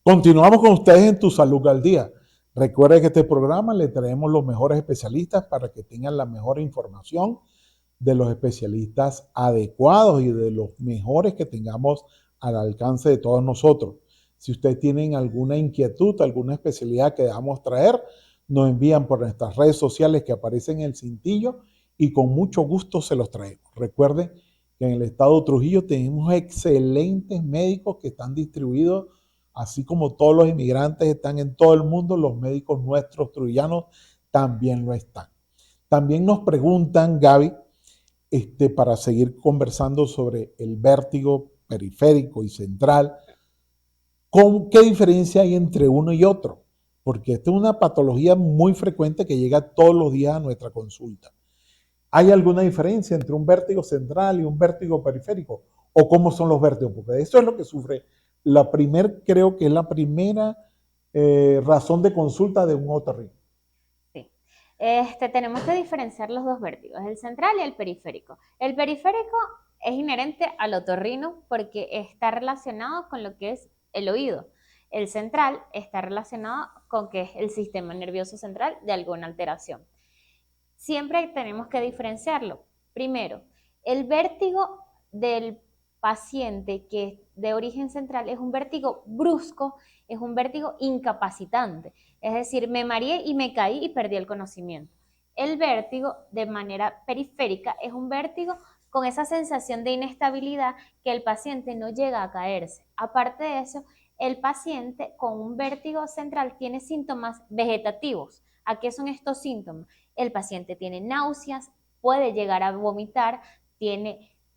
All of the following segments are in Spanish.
Continuamos con ustedes en Tu Salud al Día. Recuerden que este programa le traemos los mejores especialistas para que tengan la mejor información de los especialistas adecuados y de los mejores que tengamos al alcance de todos nosotros. Si ustedes tienen alguna inquietud, alguna especialidad que debamos traer, nos envían por nuestras redes sociales que aparecen en el cintillo y con mucho gusto se los traemos. Recuerden que en el estado de Trujillo tenemos excelentes médicos que están distribuidos, así como todos los inmigrantes están en todo el mundo, los médicos nuestros trujillanos también lo están. También nos preguntan, Gaby, para seguir conversando sobre el vértigo periférico y central, ¿qué diferencia hay entre uno y otro? Porque esta es una patología muy frecuente que llega todos los días a nuestra consulta. ¿Hay alguna diferencia entre un vértigo central y un vértigo periférico? ¿O cómo son los vértigos? Porque eso es lo que sufre creo que es la primera razón de consulta de un otorrino. Sí. Tenemos que diferenciar los dos vértigos, el central y el periférico. El periférico es inherente al otorrino porque está relacionado con lo que es el oído. El central está relacionado con que es el sistema nervioso central de alguna alteración. Siempre tenemos que diferenciarlo. Primero, el vértigo del paciente que es de origen central es un vértigo brusco, es un vértigo incapacitante. Es decir, me mareé y me caí y perdí el conocimiento. El vértigo de manera periférica es un vértigo con esa sensación de inestabilidad que el paciente no llega a caerse. Aparte de eso, el paciente con un vértigo central tiene síntomas vegetativos. ¿A qué son estos síntomas? El paciente tiene náuseas, puede llegar a vomitar,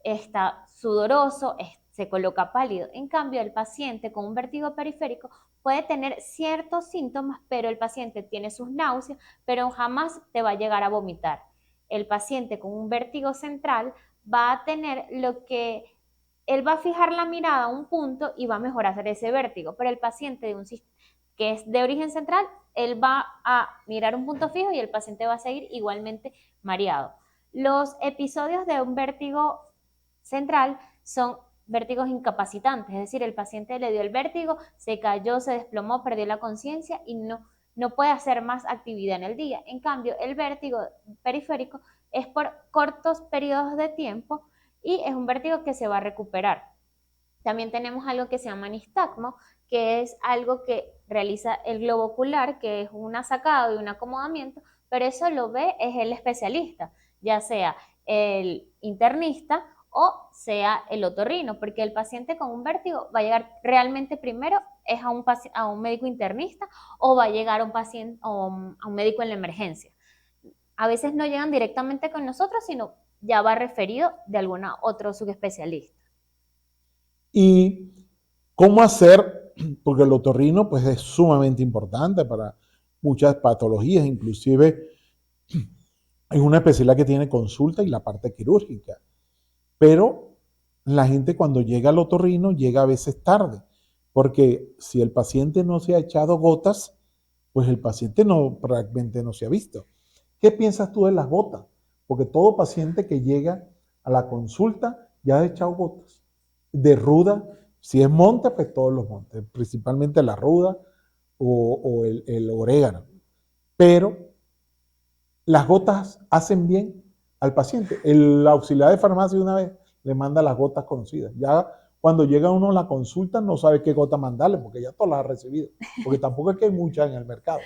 está sudoroso, se coloca pálido. En cambio, el paciente con un vértigo periférico puede tener ciertos síntomas, pero el paciente tiene sus náuseas, pero jamás te va a llegar a vomitar. El paciente con un vértigo central va a tener lo que él va a fijar la mirada a un punto y va a mejorar ese vértigo, pero el paciente que es de origen central, él va a mirar un punto fijo y el paciente va a seguir igualmente mareado. Los episodios de un vértigo central son vértigos incapacitantes, es decir, el paciente le dio el vértigo, se cayó, se desplomó, perdió la conciencia y no puede hacer más actividad en el día. En cambio, el vértigo periférico es por cortos periodos de tiempo y es un vértigo que se va a recuperar. También tenemos algo que se llama nistagmo, que es algo que realiza el globo ocular, que es un sacado y un acomodamiento, pero eso lo ve es el especialista, ya sea el internista o sea el otorrino, porque el paciente con un vértigo va a llegar realmente primero es a un médico internista o va a llegar a un paciente o a un médico en la emergencia. A veces no llegan directamente con nosotros, sino ya va referido de alguna otro subespecialista. ¿Y cómo hacer? Porque el otorrino pues, es sumamente importante para muchas patologías, inclusive es una especialidad que tiene consulta y la parte quirúrgica. Pero la gente cuando llega al otorrino llega a veces tarde, porque si el paciente no se ha echado gotas, pues el paciente realmente no se ha visto. ¿Qué piensas tú de las gotas? Porque todo paciente que llega a la consulta ya ha echado gotas. De ruda, si es monte, pues todos los montes, principalmente la ruda o el orégano. Pero las gotas hacen bien al paciente. El auxiliar de farmacia una vez le manda las gotas conocidas. Ya cuando llega uno a la consulta no sabe qué gota mandarle porque ya todas las ha recibido. Porque tampoco es que hay muchas en el mercado.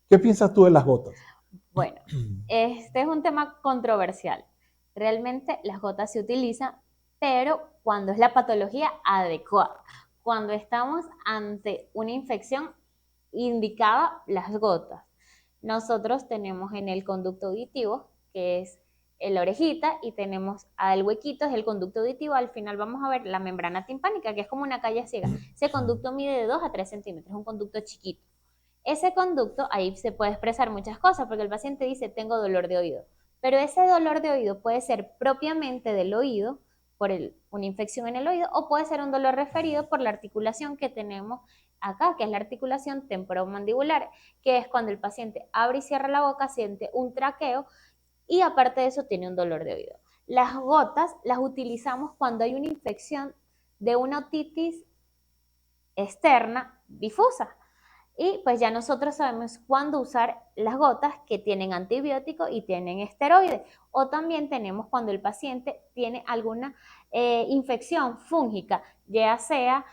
¿Qué piensas tú de las gotas? Bueno, este es un tema controversial. Realmente las gotas se utilizan, pero cuando es la patología adecuada. Cuando estamos ante una infección indicada, las gotas. Nosotros tenemos en el conducto auditivo, que es la orejita, y tenemos al huequito, es el conducto auditivo. Al final vamos a ver la membrana timpánica, que es como una calle ciega. Ese conducto mide de 2 a 3 centímetros, es un conducto chiquito. Ese conducto, ahí se puede expresar muchas cosas, porque el paciente dice, tengo dolor de oído. Pero ese dolor de oído puede ser propiamente del oído, por una infección en el oído, o puede ser un dolor referido por la articulación que tenemos acá, que es la articulación temporomandibular, que es cuando el paciente abre y cierra la boca, siente un traqueo y aparte de eso tiene un dolor de oído. Las gotas las utilizamos cuando hay una infección de una otitis externa difusas. Y pues ya nosotros sabemos cuándo usar las gotas que tienen antibiótico y tienen esteroides. O también tenemos cuando el paciente tiene alguna infección fúngica, ya sea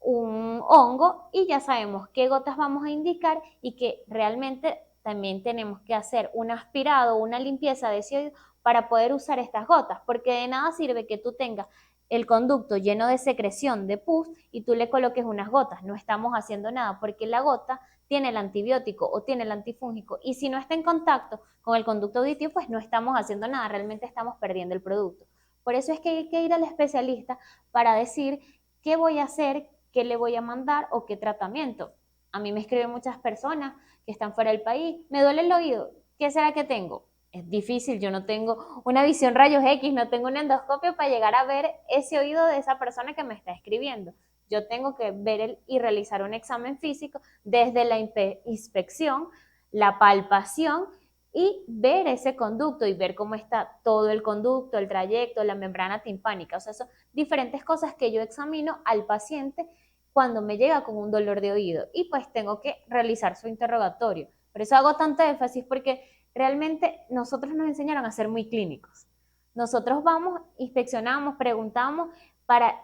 un hongo, y ya sabemos qué gotas vamos a indicar y que realmente también tenemos que hacer un aspirado, una limpieza de ese oído para poder usar estas gotas, porque de nada sirve que tú tengas el conducto lleno de secreción de pus y tú le coloques unas gotas. No estamos haciendo nada porque la gota tiene el antibiótico o tiene el antifúngico y si no está en contacto con el conducto auditivo, pues no estamos haciendo nada, realmente estamos perdiendo el producto. Por eso es que hay que ir al especialista para decir qué voy a hacer, qué le voy a mandar o qué tratamiento. A mí me escriben muchas personas que están fuera del país, me duele el oído, ¿qué será que tengo? Es difícil, yo no tengo una visión rayos X, no tengo un endoscopio para llegar a ver ese oído de esa persona que me está escribiendo. Yo tengo que ver y realizar un examen físico desde la inspección, la palpación y ver ese conducto y ver cómo está todo el conducto, el trayecto, la membrana timpánica. O sea, son diferentes cosas que yo examino al paciente cuando me llega con un dolor de oído y pues tengo que realizar su interrogatorio. Por eso hago tanto énfasis porque realmente nosotros nos enseñaron a ser muy clínicos. Nosotros vamos, inspeccionamos, preguntamos para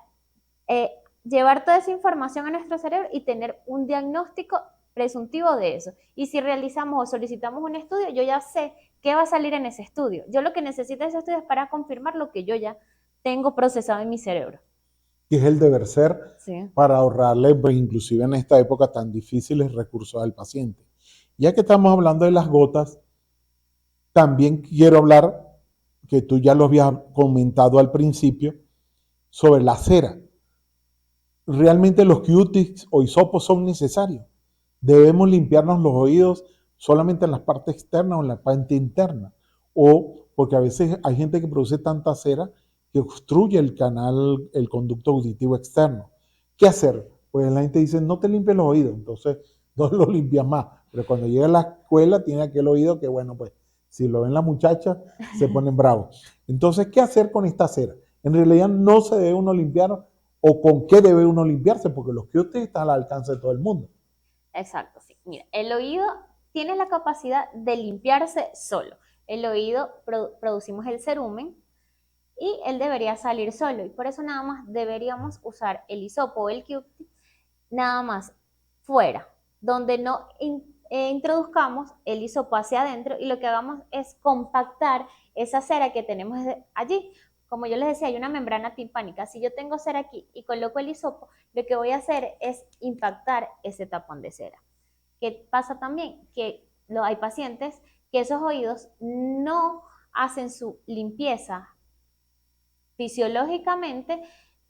eh, llevar toda esa información a nuestro cerebro y tener un diagnóstico presuntivo de eso. Y si realizamos o solicitamos un estudio, yo ya sé qué va a salir en ese estudio. Yo lo que necesito de ese estudio es para confirmar lo que yo ya tengo procesado en mi cerebro. Y es el deber ser Sí. para ahorrarle, pues, inclusive en esta época tan difíciles, recursos al paciente. Ya que estamos hablando de las gotas, también quiero hablar, que tú ya lo habías comentado al principio, sobre la cera. Realmente los Q-tips o hisopos son necesarios. Debemos limpiarnos los oídos solamente en la parte externa o en la parte interna. O porque a veces hay gente que produce tanta cera que obstruye el canal, el conducto auditivo externo. ¿Qué hacer? Pues la gente dice, no te limpies los oídos, entonces no los limpias más. Pero cuando llega a la escuela tiene aquel oído que, bueno, pues si lo ven las muchachas se ponen bravos. Entonces, ¿qué hacer con esta cera? En realidad no se debe uno limpiar o con qué debe uno limpiarse, porque los Q-tips están al alcance de todo el mundo. Exacto, sí. Mira, el oído tiene la capacidad de limpiarse solo. El oído producimos el cerumen y él debería salir solo y por eso nada más deberíamos usar el hisopo o el Q-tip nada más fuera, donde no introduzcamos el hisopo hacia adentro y lo que hagamos es compactar esa cera que tenemos allí. Como yo les decía, hay una membrana timpánica. Si yo tengo cera aquí y coloco el hisopo, lo que voy a hacer es impactar ese tapón de cera. ¿Qué pasa también? Que hay pacientes que esos oídos no hacen su limpieza fisiológicamente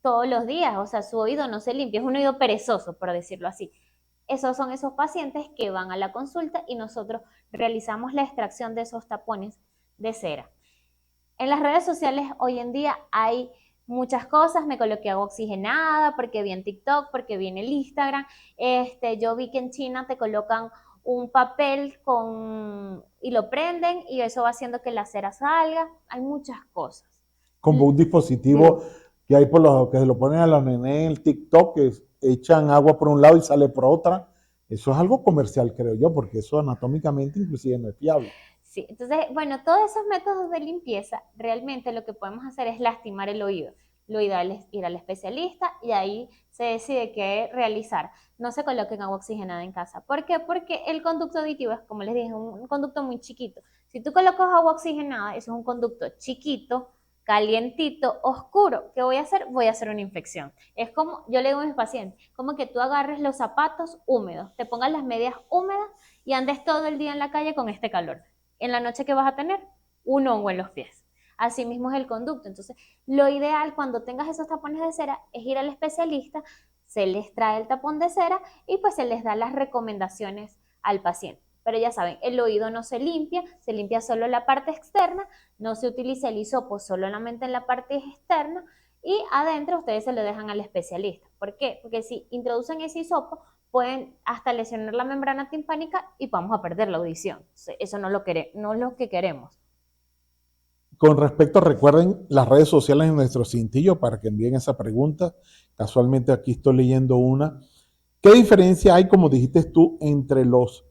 todos los días, o sea, su oído no se limpia, es un oído perezoso, por decirlo así. Esos son esos pacientes que van a la consulta y nosotros realizamos la extracción de esos tapones de cera. En las redes sociales hoy en día hay muchas cosas, me coloqué agua oxigenada porque vi en TikTok, porque vi en el Instagram, yo vi que en China te colocan un papel y lo prenden y eso va haciendo que la cera salga, hay muchas cosas. Como un dispositivo que hay por los que se lo ponen a los nenes en el TikTok, que echan agua por un lado y sale por otra. Eso es algo comercial, creo yo, porque eso anatómicamente inclusive no es fiable. Sí, entonces, bueno, todos esos métodos de limpieza, realmente lo que podemos hacer es lastimar el oído. Lo ideal es ir al especialista y ahí se decide qué realizar. No se coloquen agua oxigenada en casa. ¿Por qué? Porque el conducto auditivo es, como les dije, un conducto muy chiquito. Si tú colocas agua oxigenada, eso es un conducto chiquito, calientito, oscuro. ¿Qué voy a hacer? Voy a hacer una infección. Es como, yo le digo a mis pacientes, como que tú agarres los zapatos húmedos, te pongas las medias húmedas y andes todo el día en la calle con este calor. En la noche, ¿qué vas a tener? Un hongo en los pies. Así mismo es el conducto. Entonces, lo ideal cuando tengas esos tapones de cera es ir al especialista, se les trae el tapón de cera y pues se les da las recomendaciones al paciente. Pero ya saben, el oído no se limpia solo la parte externa, no se utiliza el hisopo solamente en la parte externa y adentro ustedes se lo dejan al especialista. ¿Por qué? Porque si introducen ese hisopo, pueden hasta lesionar la membrana timpánica y vamos a perder la audición. Eso no es lo que queremos. Con respecto, recuerden las redes sociales en nuestro cintillo para que envíen esa pregunta. Casualmente aquí estoy leyendo una. ¿Qué diferencia hay, como dijiste tú, entre los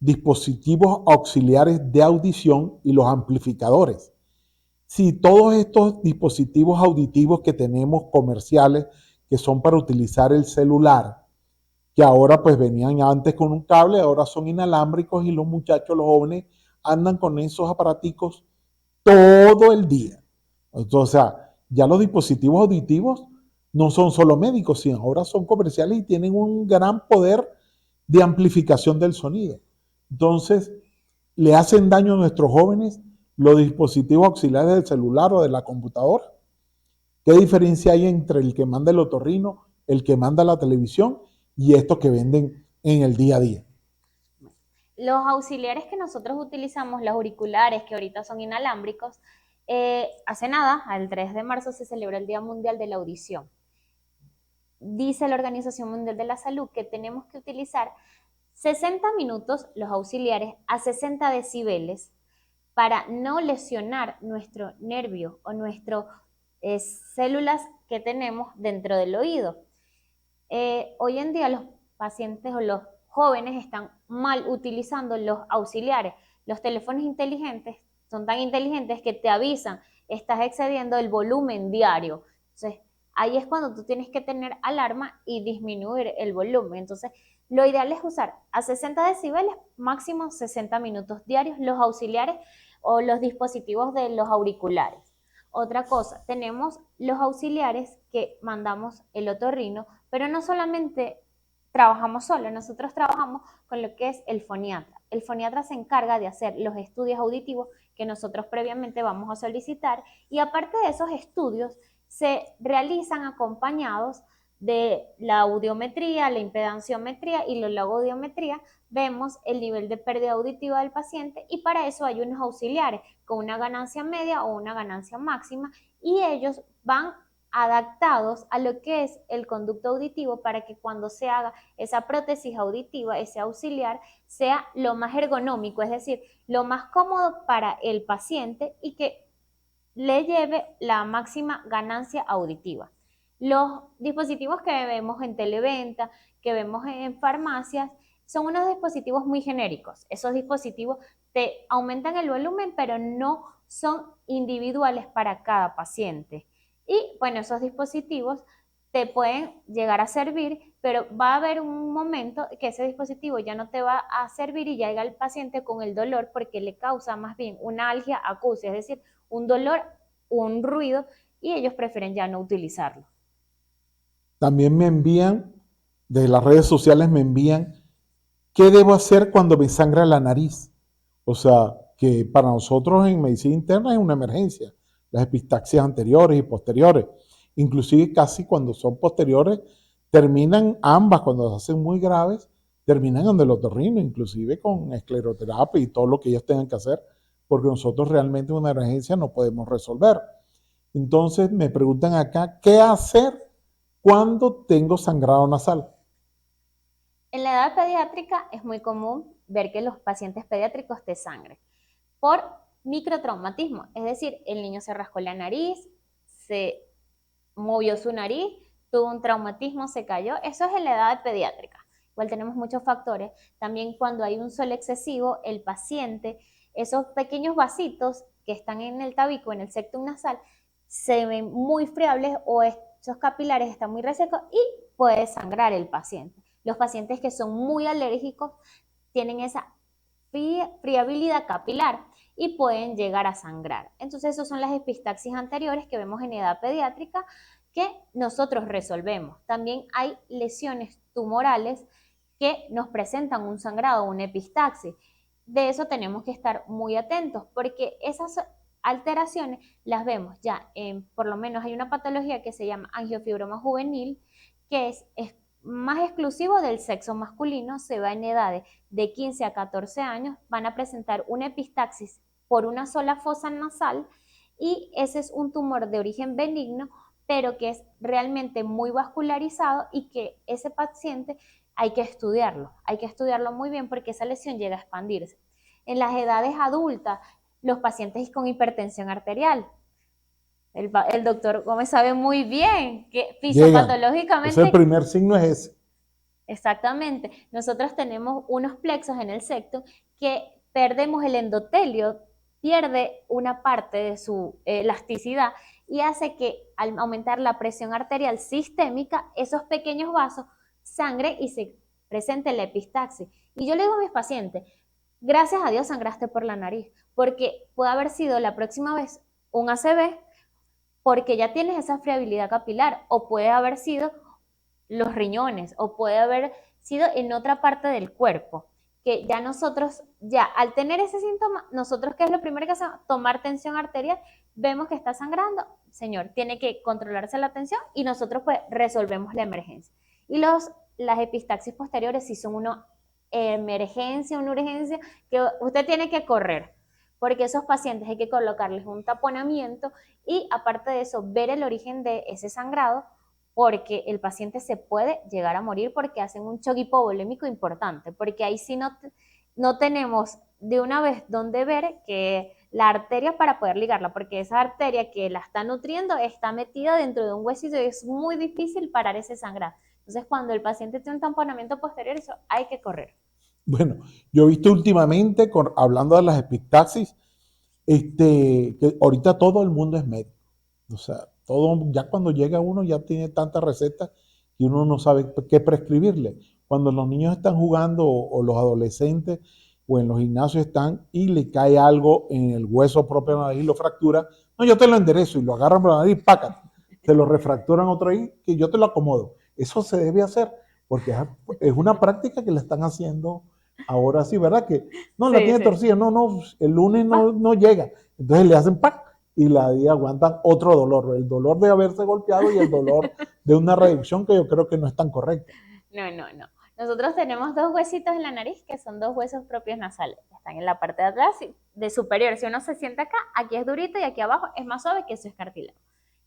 dispositivos auxiliares de audición y los amplificadores? Si todos estos dispositivos auditivos que tenemos comerciales, que son para utilizar el celular, que ahora pues venían antes con un cable, ahora son inalámbricos y los muchachos, los jóvenes, andan con esos aparaticos todo el día. Entonces, o sea, ya los dispositivos auditivos no son solo médicos, sino ahora son comerciales y tienen un gran poder de amplificación del sonido. Entonces, le hacen daño a nuestros jóvenes los dispositivos auxiliares del celular o de la computadora. ¿Qué diferencia hay entre el que manda el otorrino, el que manda la televisión y estos que venden en el día a día? Los auxiliares que nosotros utilizamos, los auriculares que ahorita son inalámbricos, hace nada, el 3 de marzo se celebra el Día Mundial de la Audición. Dice la Organización Mundial de la Salud que tenemos que utilizar 60 minutos los auxiliares a 60 decibeles para no lesionar nuestro nervio o nuestras células que tenemos dentro del oído. Hoy en día los pacientes o los jóvenes están mal utilizando los auxiliares. Los teléfonos inteligentes son tan inteligentes que te avisan, estás excediendo el volumen diario. Entonces, ahí es cuando tú tienes que tener alarma y disminuir el volumen. Entonces, lo ideal es usar a 60 decibeles, máximo 60 minutos diarios, los auxiliares o los dispositivos de los auriculares. Otra cosa, tenemos los auxiliares que mandamos el otorrino, pero no solamente trabajamos solo, nosotros trabajamos con lo que es el foniatra. El foniatra se encarga de hacer los estudios auditivos que nosotros previamente vamos a solicitar y aparte de esos estudios se realizan acompañados de la audiometría, la impedanciometría y la logodiometría. Vemos el nivel de pérdida auditiva del paciente y para eso hay unos auxiliares con una ganancia media o una ganancia máxima y ellos van adaptados a lo que es el conducto auditivo para que cuando se haga esa prótesis auditiva, ese auxiliar, sea lo más ergonómico, es decir, lo más cómodo para el paciente y que le lleve la máxima ganancia auditiva. Los dispositivos que vemos en televenta, que vemos en farmacias, son unos dispositivos muy genéricos. Esos dispositivos te aumentan el volumen, pero no son individuales para cada paciente. Y bueno, esos dispositivos te pueden llegar a servir, pero va a haber un momento que ese dispositivo ya no te va a servir y llega el paciente con el dolor porque le causa más bien una algia acusia, es decir, un dolor, un ruido, y ellos prefieren ya no utilizarlo. También me envían, de las redes sociales me envían, ¿qué debo hacer cuando me sangra la nariz? O sea, que para nosotros en medicina interna es una emergencia, las epistaxias anteriores y posteriores. Inclusive casi cuando son posteriores, terminan ambas, cuando se hacen muy graves, terminan en el otorrino, inclusive con escleroterapia y todo lo que ellos tengan que hacer, porque nosotros realmente una emergencia no podemos resolver. Entonces me preguntan acá, ¿qué hacer cuando tengo sangrado nasal? En la edad pediátrica es muy común ver que los pacientes pediátricos te sangren por microtraumatismo, es decir, el niño se rascó la nariz, se movió su nariz, tuvo un traumatismo, se cayó, eso es en la edad pediátrica. Igual tenemos muchos factores. También cuando hay un sol excesivo, el paciente, esos pequeños vasitos que están en el tabique, en el septum nasal, se ven muy friables o esos capilares están muy resecos y puede sangrar el paciente. Los pacientes que son muy alérgicos tienen esa friabilidad capilar y pueden llegar a sangrar. Entonces, esas son las epistaxis anteriores que vemos en edad pediátrica que nosotros resolvemos. También hay lesiones tumorales que nos presentan un sangrado, una epistaxis. De eso tenemos que estar muy atentos porque esas alteraciones las vemos ya por lo menos hay una patología que se llama angiofibroma juvenil, que es más exclusivo del sexo masculino, se va en edades de 15 a 14 años, van a presentar una epistaxis por una sola fosa nasal y ese es un tumor de origen benigno, pero que es realmente muy vascularizado y que ese paciente hay que estudiarlo muy bien porque esa lesión llega a expandirse. En las edades adultas, los pacientes con hipertensión arterial, el doctor Gómez sabe muy bien que Llegan. Entonces el fisiopatológicamente primer signo es ese. Exactamente. Nosotros tenemos unos plexos en el septum que perdemos el endotelio, pierde una parte de su elasticidad y hace que al aumentar la presión arterial sistémica, esos pequeños vasos sangre y se presente la epistaxis. Y yo le digo a mis pacientes, gracias a Dios sangraste por la nariz, porque puede haber sido la próxima vez un ACV porque ya tienes esa friabilidad capilar, o puede haber sido los riñones, o puede haber sido en otra parte del cuerpo, que ya nosotros, ya al tener ese síntoma, nosotros, ¿qué es lo primero que hacemos? Tomar tensión arterial, vemos que está sangrando, señor, tiene que controlarse la tensión y nosotros pues resolvemos la emergencia. Y las epistaxis posteriores sí son una emergencia, una urgencia que usted tiene que correr, porque esos pacientes hay que colocarles un taponamiento y aparte de eso, ver el origen de ese sangrado, porque el paciente se puede llegar a morir porque hacen un shock hipovolémico importante, porque ahí sí no tenemos de una vez donde ver que la arteria para poder ligarla, porque esa arteria que la está nutriendo está metida dentro de un huesito y es muy difícil parar ese sangrado. Entonces, cuando el paciente tiene un tamponamiento posterior, eso hay que correr. Bueno, yo he visto últimamente, hablando de las epistaxis, que ahorita todo el mundo es médico. O sea, todo, ya cuando llega uno ya tiene tantas recetas que uno no sabe qué prescribirle. Cuando los niños están jugando o los adolescentes o en los gimnasios están y le cae algo en el hueso propio de la nariz y lo fractura, no, yo te lo enderezo y lo agarran por la nariz, pácate, te lo refracturan otro ahí que yo te lo acomodo. Eso se debe hacer porque es una práctica que le están haciendo ahora sí, ¿verdad? Que no, la Sí, tiene sí. torcida, no, el lunes no llega. Entonces le hacen ¡pac! Y la día aguantan otro dolor, el dolor de haberse golpeado y el dolor de una reducción que yo creo que no es tan correcta. No, no, no. Nosotros tenemos dos huesitos en la nariz que son dos huesos propios nasales. Están en la parte de atrás, de superior. Si uno se sienta acá, aquí es durito y aquí abajo es más suave, que eso es cartílago.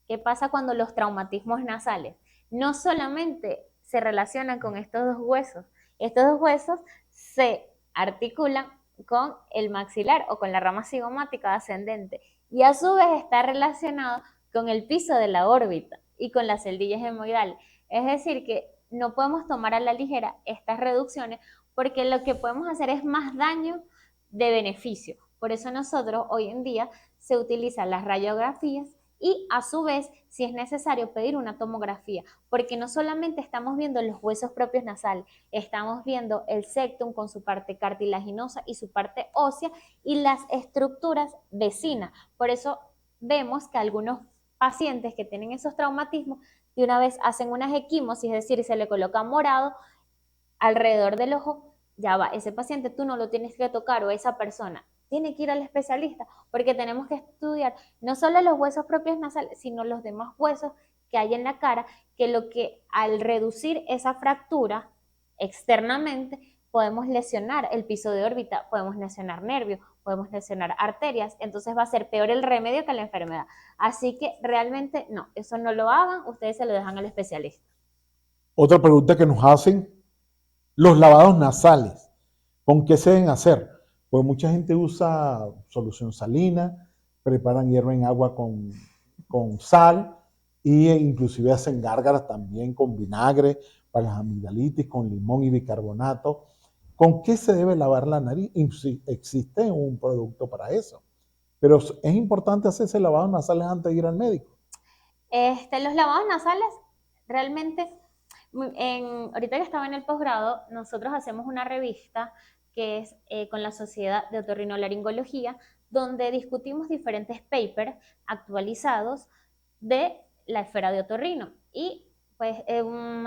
¿Qué pasa cuando los traumatismos nasales no solamente se relacionan con estos dos huesos se articulan con el maxilar o con la rama cigomática ascendente y a su vez está relacionado con el piso de la órbita y con las celdillas hemoidales. Es decir, que no podemos tomar a la ligera estas reducciones porque lo que podemos hacer es más daño de beneficio. Por eso nosotros hoy en día se utilizan las radiografías y a su vez, si es necesario, pedir una tomografía, porque no solamente estamos viendo los huesos propios nasales, estamos viendo el septum con su parte cartilaginosa y su parte ósea y las estructuras vecinas. Por eso vemos que algunos pacientes que tienen esos traumatismos de una vez hacen unas equimosis, es decir, se le coloca morado alrededor del ojo, ya va, ese paciente tú no lo tienes que tocar o esa persona tiene que ir al especialista porque tenemos que estudiar no solo los huesos propios nasales, sino los demás huesos que hay en la cara, que lo que al reducir esa fractura externamente podemos lesionar el piso de órbita, podemos lesionar nervios, podemos lesionar arterias, entonces va a ser peor el remedio que la enfermedad. Así que realmente no, eso no lo hagan, ustedes se lo dejan al especialista. Otra pregunta que nos hacen, los lavados nasales, ¿con qué se deben hacer? Pues mucha gente usa solución salina, preparan hierro en agua con sal e inclusive hacen gárgaras también con vinagre para las amigdalitis, con limón y bicarbonato. ¿Con qué se debe lavar la nariz? Existe un producto para eso. Pero es importante hacerse lavados nasales antes de ir al médico. Los lavados nasales, realmente, ahorita que estaba en el posgrado, nosotros hacemos una revista que es con la Sociedad de Otorrinolaringología, donde discutimos diferentes papers actualizados de la esfera de otorrino. Y pues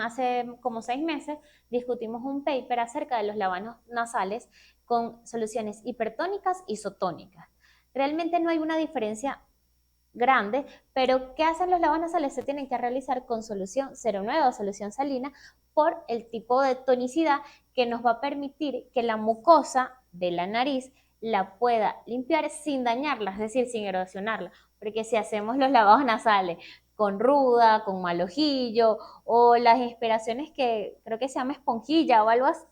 hace como 6 meses discutimos un paper acerca de los lavados nasales con soluciones hipertónicas y isotónicas. Realmente no hay una diferencia grande, pero ¿qué hacen los lavos nasales? Se tienen que realizar con solución 0,9 o solución salina por el tipo de tonicidad que nos va a permitir que la mucosa de la nariz la pueda limpiar sin dañarla, es decir, sin erosionarla, porque si hacemos los lavados nasales con ruda, con mal ojillo o las inspiraciones que creo que se llama esponjilla o algo así,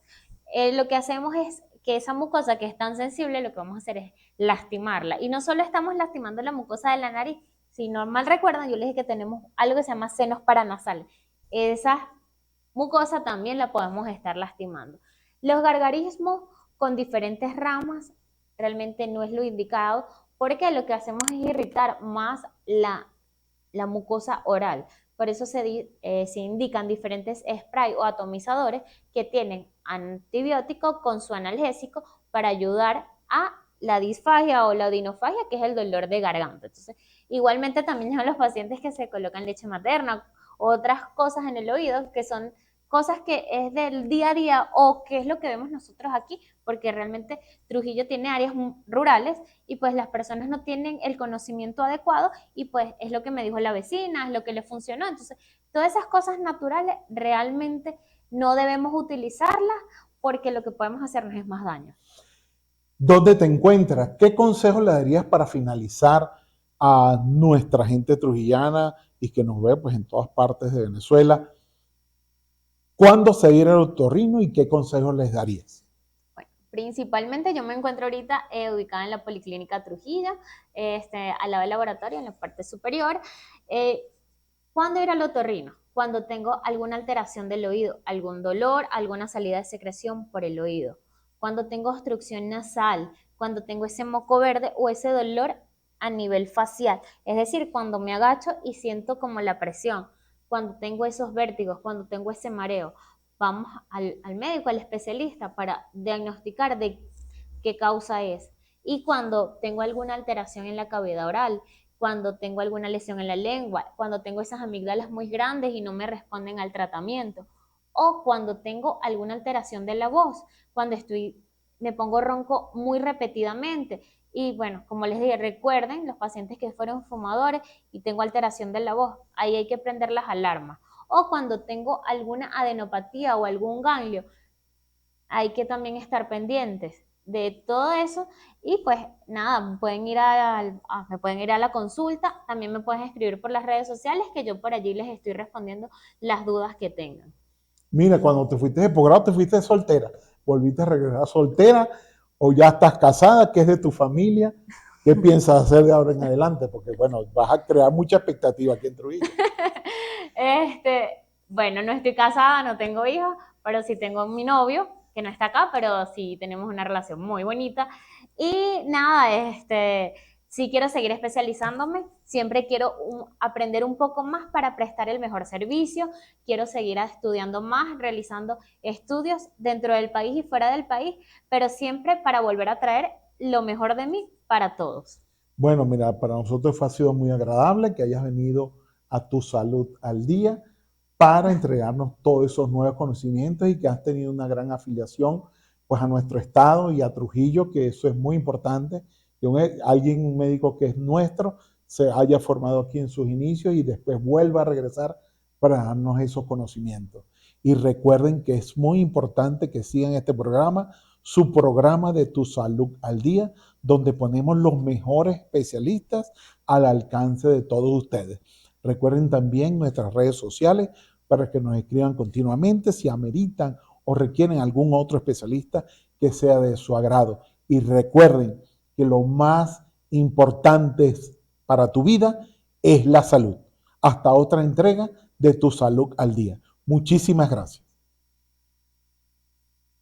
lo que hacemos es que esa mucosa que es tan sensible, lo que vamos a hacer es lastimarla. Y no solo estamos lastimando la mucosa de la nariz, si no mal recuerdan, yo les dije que tenemos algo que se llama senos paranasales. Esas mucosa también la podemos estar lastimando. Los gargarismos con diferentes ramas realmente no es lo indicado porque lo que hacemos es irritar más la mucosa oral. Por eso se indican diferentes spray o atomizadores que tienen antibiótico con su analgésico para ayudar a la disfagia o la odinofagia, que es el dolor de garganta. Entonces, igualmente también a los pacientes que se colocan leche materna, otras cosas en el oído que son cosas que es del día a día o que es lo que vemos nosotros aquí, porque realmente Trujillo tiene áreas rurales y pues las personas no tienen el conocimiento adecuado y pues es lo que me dijo la vecina, es lo que le funcionó. Entonces, todas esas cosas naturales realmente no debemos utilizarlas porque lo que podemos hacernos es más daño. ¿Dónde te encuentras? ¿Qué consejos le darías para finalizar a nuestra gente trujillana y que nos ve pues en todas partes de Venezuela? ¿Cuándo seguir el otorrino y qué consejos les darías? Bueno, principalmente yo me encuentro ahorita ubicada en la Policlínica Trujillo, al lado del laboratorio, en la parte superior. Eh, ¿Cuándo ir al otorrino? Cuando tengo alguna alteración del oído, algún dolor, alguna salida de secreción por el oído. Cuando tengo obstrucción nasal, cuando tengo ese moco verde o ese dolor a nivel facial. Es decir, cuando me agacho y siento como la presión, cuando tengo esos vértigos, cuando tengo ese mareo. Vamos al médico, al especialista, para diagnosticar de qué causa es. Y cuando tengo alguna alteración en la cavidad oral, cuando tengo alguna lesión en la lengua, cuando tengo esas amígdalas muy grandes y no me responden al tratamiento, o cuando tengo alguna alteración de la voz, cuando me pongo ronco muy repetidamente. Y bueno, como les dije, recuerden los pacientes que fueron fumadores y tengo alteración de la voz, ahí hay que prender las alarmas. O cuando tengo alguna adenopatía o algún ganglio, hay que también estar pendientes de todo eso y pues nada, me pueden ir a la consulta, también me pueden escribir por las redes sociales que yo por allí les estoy respondiendo las dudas que tengan. Mira, cuando te fuiste de posgrado, te fuiste soltera. ¿Volviste a regresar soltera o ya estás casada? ¿Qué es de tu familia? ¿Qué piensas hacer de ahora en adelante? Porque, bueno, vas a crear mucha expectativa aquí en Trujillo. Bueno, no estoy casada, no tengo hijos, pero sí tengo mi novio, que no está acá, pero sí tenemos una relación muy bonita. Y nada, sí quiero seguir especializándome, siempre quiero aprender un poco más para prestar el mejor servicio, quiero seguir estudiando más, realizando estudios dentro del país y fuera del país, pero siempre para volver a traer lo mejor de mí para todos. Bueno, mira, para nosotros ha sido muy agradable que hayas venido a Tu Salud al Día para entregarnos todos esos nuevos conocimientos y que has tenido una gran afiliación pues a nuestro estado y a Trujillo, que eso es muy importante, que un médico que es nuestro se haya formado aquí en sus inicios y después vuelva a regresar para darnos esos conocimientos. Y recuerden que es muy importante que sigan este programa, su programa de Tu Salud al Día, donde ponemos los mejores especialistas al alcance de todos ustedes. Recuerden también nuestras redes sociales para que nos escriban continuamente si ameritan o requieren algún otro especialista que sea de su agrado. Y recuerden que lo más importante para tu vida es la salud. Hasta otra entrega de Tu Salud al Día. Muchísimas gracias.